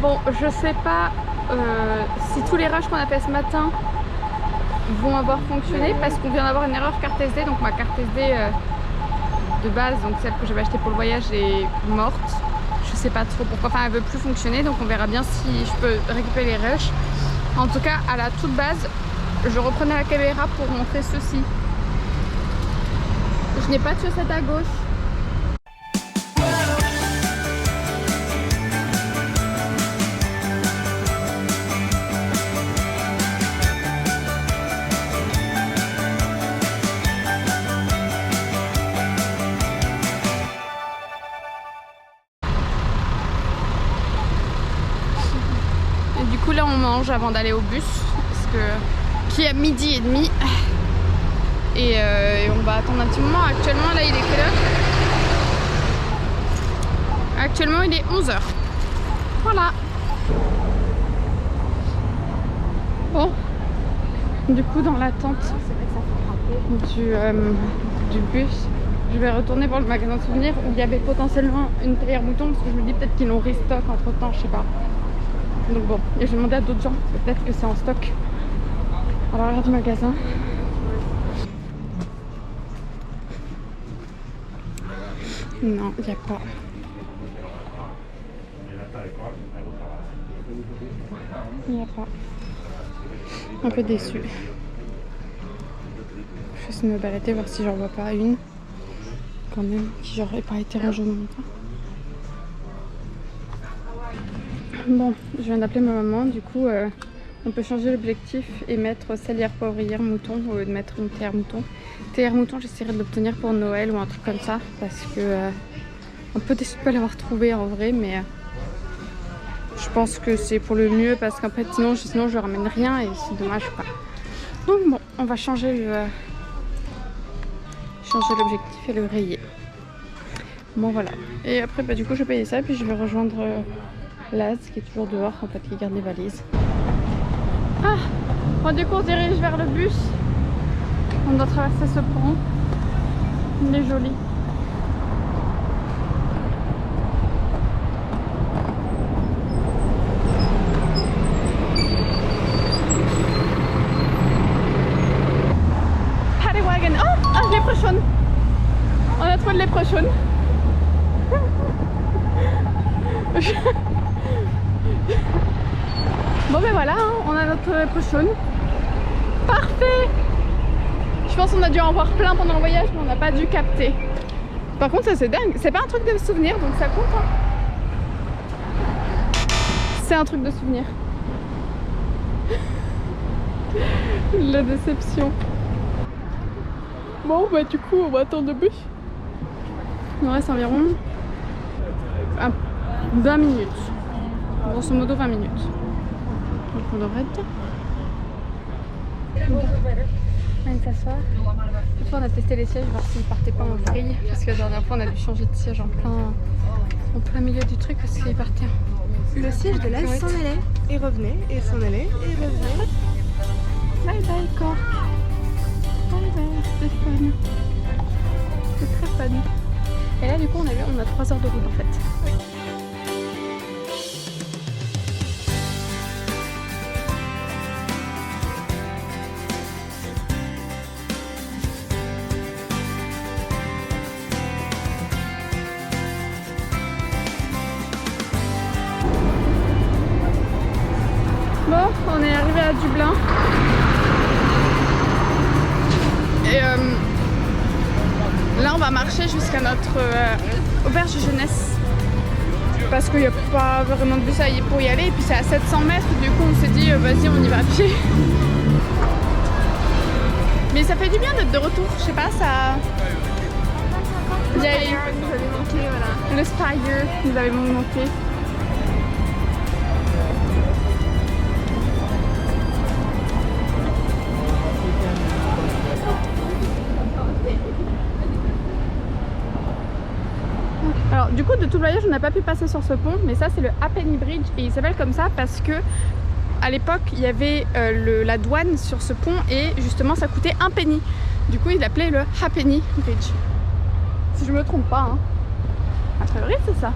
Bon, je sais pas si tous les rushs qu'on a fait ce matin vont avoir fonctionné parce qu'on vient d'avoir une erreur carte SD. Donc ma carte SD de base, donc celle que j'avais achetée pour le voyage, est morte. Je sais pas trop pourquoi, enfin elle veut plus fonctionner, donc on verra bien si je peux récupérer les rushs. En tout cas, à la toute base, je reprenais la caméra pour montrer ceci. Je n'ai pas de chaussettes à gauche. Et du coup là on mange avant d'aller au bus, parce que qui est à 12h30. Et on va attendre un petit moment. Actuellement là il est quelle heure? Actuellement il est 11h. Voilà. Bon. Du coup dans l'attente du bus, je vais retourner voir le magasin de souvenirs où il y avait potentiellement une théière mouton, parce que je me dis peut-être qu'ils l'ont restock entre temps, je sais pas. Donc bon, et je vais demander à d'autres gens, peut-être que c'est en stock à l'arrière du magasin. Non, il n'y a pas. Il n'y a pas. Un peu déçu. Je vais essayer de me balader, voir si j'en vois pas une. Quand même, qui n'aurait pas été rangée au même temps. Bon, je viens d'appeler ma maman, du coup on peut changer l'objectif et mettre salière poivrière mouton au lieu de mettre une théière mouton. Théière mouton, j'essaierai de l'obtenir pour Noël ou un truc comme ça, parce que un peu déçu de pas l'avoir trouvé en vrai, mais je pense que c'est pour le mieux, parce qu'en fait sinon je ramène rien et c'est dommage quoi. Donc bon, on va changer l'objectif et le rayer. Bon voilà. Et après bah, du coup je vais payer ça et puis je vais rejoindre Laz qui est toujours dehors en fait, qui garde les valises. Ah bon, du coup on se dirige vers le bus. On doit traverser ce pont. Il est joli. Paddy wagon. Oh, léprechaune. On a trouvé le léprechaune. Bon ben voilà, hein, on a notre léprechaune. Parfait. Je pense qu'on a dû en voir plein pendant le voyage, mais on n'a pas dû capter. Par contre ça c'est dingue, c'est pas un truc de souvenir, donc ça compte hein. C'est un truc de souvenir. La déception. Bon bah du coup on va attendre le bus. Il nous reste environ 20 minutes. Grosso modo 20 minutes. Donc on devrait être bien. On va s'asseoir. Cette fois on a testé les sièges, voir s'ils partaient pas en vrille. Parce que la dernière fois on a dû changer de siège en plein milieu du truc parce qu'il partait. Le siège de Laz s'en allait et revenait, et s'en allait et revenait. Bye bye Cork. Bye bye, c'était fun. C'était très fun. Et là du coup on a 3 heures de route en fait. Oui. Bon, on est arrivé à Dublin. Et là on va marcher jusqu'à notre auberge jeunesse. Parce qu'il n'y a pas vraiment de bus pour y aller. Et puis c'est à 700 mètres, du coup on s'est dit vas-y on y va à pied. Mais ça fait du bien d'être de retour, je sais pas, ça... Il y a nous avait manqué, voilà. le Spire nous avait manqué. Alors du coup de tout le voyage on n'a pas pu passer sur ce pont, mais ça c'est le Halfpenny Bridge et il s'appelle comme ça parce que à l'époque il y avait la douane sur ce pont et justement ça coûtait 1 penny. Du coup il l'appelait le Halfpenny Bridge. Si je me trompe pas hein. A priori c'est ça.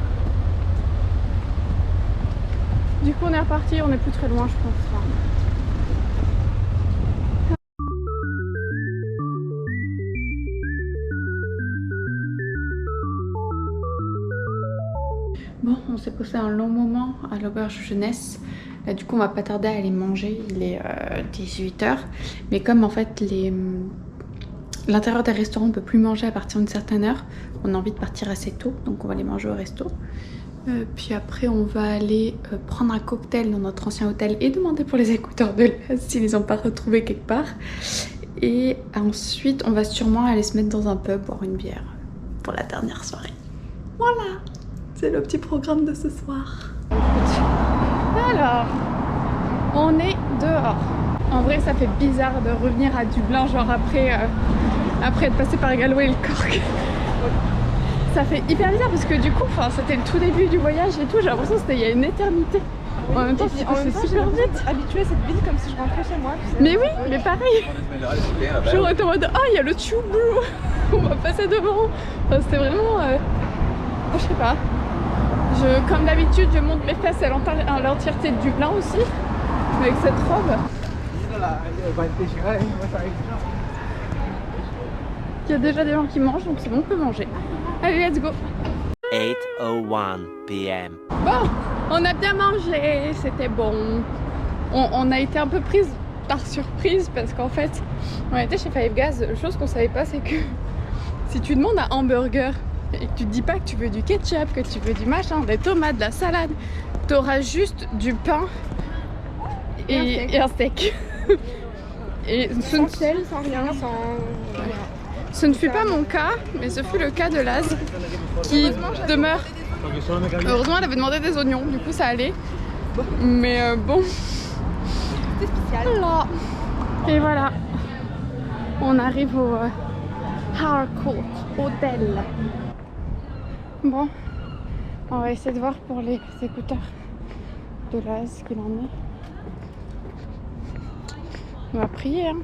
Du coup on est reparti, on est plus très loin je pense. Enfin, bon, on s'est posé un long moment à l'auberge jeunesse. Là, du coup, on va pas tarder à aller manger. Il est 18 h. Mais comme en fait, l'intérieur des restaurants, on peut plus manger à partir d'une certaine heure, on a envie de partir assez tôt. Donc, on va aller manger au resto. Puis après, on va aller prendre un cocktail dans notre ancien hôtel et demander pour les écouteurs de Laz s'ils les ont pas retrouvés quelque part. Et ensuite, on va sûrement aller se mettre dans un pub, boire une bière pour la dernière soirée. Voilà! C'est le petit programme de ce soir. Alors, on est dehors. En vrai, ça fait bizarre de revenir à Dublin, genre après être passé par Galway et le Cork. Ça fait hyper bizarre parce que du coup, c'était le tout début du voyage et tout. J'ai l'impression que c'était il y a une éternité. En même temps, c'est super vite. Habituée à cette ville comme si je rentrais chez moi. Mais oui, mais pareil. J'aurais été en mode ah, il y a le tube, on va passer devant. Enfin, c'était vraiment, je sais pas. Comme d'habitude, je monte mes fesses à l'entièreté de Dublin aussi, avec cette robe. Il y a déjà des gens qui mangent, donc c'est bon, on peut manger. Allez, let's go. 8:01 p.m. Bon, on a bien mangé, c'était bon. On a été un peu prise par surprise parce qu'en fait, on était chez Five Guys. Chose qu'on savait pas, c'est que si tu demandes un hamburger et que tu te dis pas que tu veux du ketchup, que tu veux du machin, des tomates, de la salade, t'auras juste du pain et un steak. Et Sans sel, sans rien, sans rien. Ce ne fut pas mon cas, mais ce fut le cas de Laz qui demeure. Heureusement, elle avait demandé des oignons, du coup ça allait. Mais bon. C'est spécial. Là. Et voilà. On arrive au Harcourt Hotel. Bon, on va essayer de voir pour les écouteurs de Laz qu'il en est. On va prier, hein.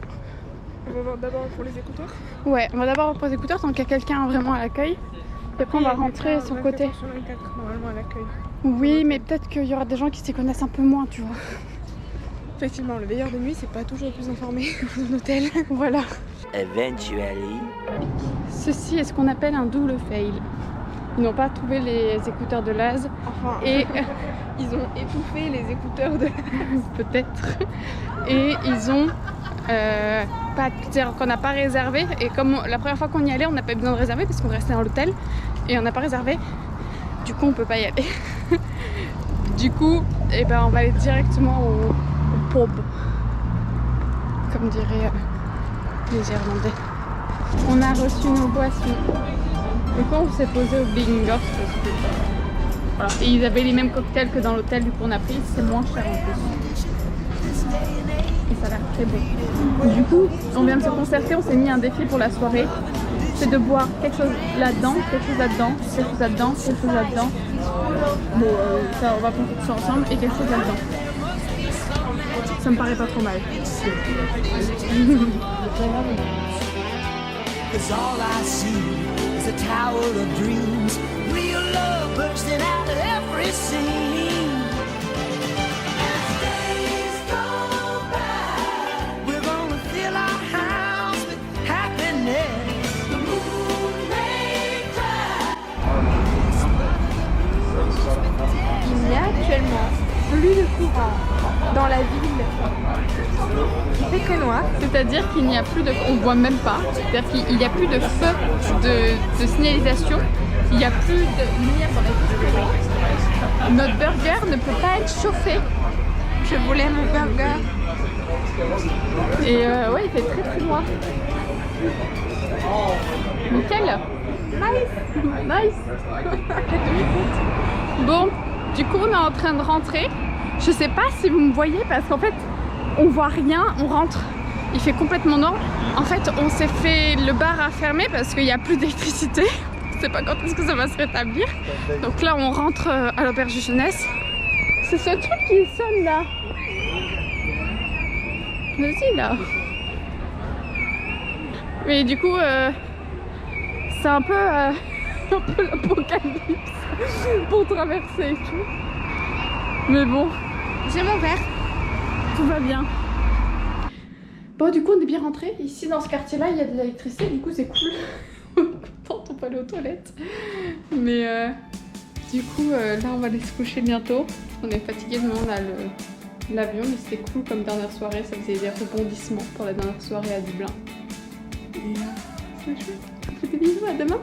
On va voir d'abord pour les écouteurs. Ouais, on va d'abord voir pour les écouteurs tant qu'il y a quelqu'un vraiment à l'accueil. Et après on va rentrer sur le côté. Normalement à l'accueil. Oui, mais peut-être qu'il y aura des gens qui s'y connaissent un peu moins, tu vois. Effectivement, le veilleur de nuit, c'est pas toujours le plus informé dans un hôtel. Voilà. Eventually. Ceci est ce qu'on appelle un double fail. Ils n'ont pas trouvé les écouteurs de Laz. Enfin, et ils ont étouffé les écouteurs de Laz. Peut-être. Et ils ont c'est-à-dire qu'on n'a pas réservé. Et comme la première fois qu'on y allait, on n'a pas eu besoin de réserver parce qu'on restait dans l'hôtel. Et on n'a pas réservé. Du coup, on peut pas y aller. Du coup, eh ben, on va aller directement au pub. Comme diraient les Irlandais. On a reçu nos boissons. Du coup, on s'est posé au Bing Off parce que voilà. Et ils avaient les mêmes cocktails que dans l'hôtel, du coup on a pris, c'est moins cher en plus. Et ça a l'air très bon. Du coup, on vient de se concerter, on s'est mis un défi pour la soirée. C'est de boire quelque chose là-dedans, quelque chose là-dedans, quelque chose là-dedans, quelque chose là-dedans. Bon, ça, on va prendre tout ça ensemble et quelque chose là-dedans. Ça me paraît pas trop mal. Cause all I see is a tower of dreams, real love bursting out of every scene. As days go by, we're gonna fill our house with happiness. The moon may cry. Il y a actuellement plus de courant dans la ville. Il fait très noir. C'est-à-dire qu'il n'y a plus de... On voit même pas. C'est-à-dire qu'il n'y a plus de feu de signalisation. Il n'y a plus de lumière dans la ville. Notre burger ne peut pas être chauffé. Je voulais mon burger. Et ouais, il fait très très noir. Nickel. Nice. Bon, du coup on est en train de rentrer. Je sais pas si vous me voyez parce qu'en fait on voit rien, on rentre, il fait complètement noir. En fait on s'est fait, le bar à fermer parce qu'il n'y a plus d'électricité. Je sais pas quand est-ce que ça va se rétablir. Donc là on rentre à l'auberge jeunesse. C'est ce truc qui sonne là. Vas-y là. Mais du coup c'est un peu l'apocalypse pour traverser et tout. Mais bon. J'ai mon verre. Tout va bien. Bon, du coup, on est bien rentré. Ici, dans ce quartier-là, il y a de l'électricité, du coup, c'est cool. On est contente, on peut aller aux toilettes. Mais du coup, là, on va aller se coucher bientôt. On est fatigué, demain, on a l'avion, mais c'était cool comme dernière soirée. Ça faisait des rebondissements pour la dernière soirée à Dublin. Et c'est chouette. On fait des bisous, à demain.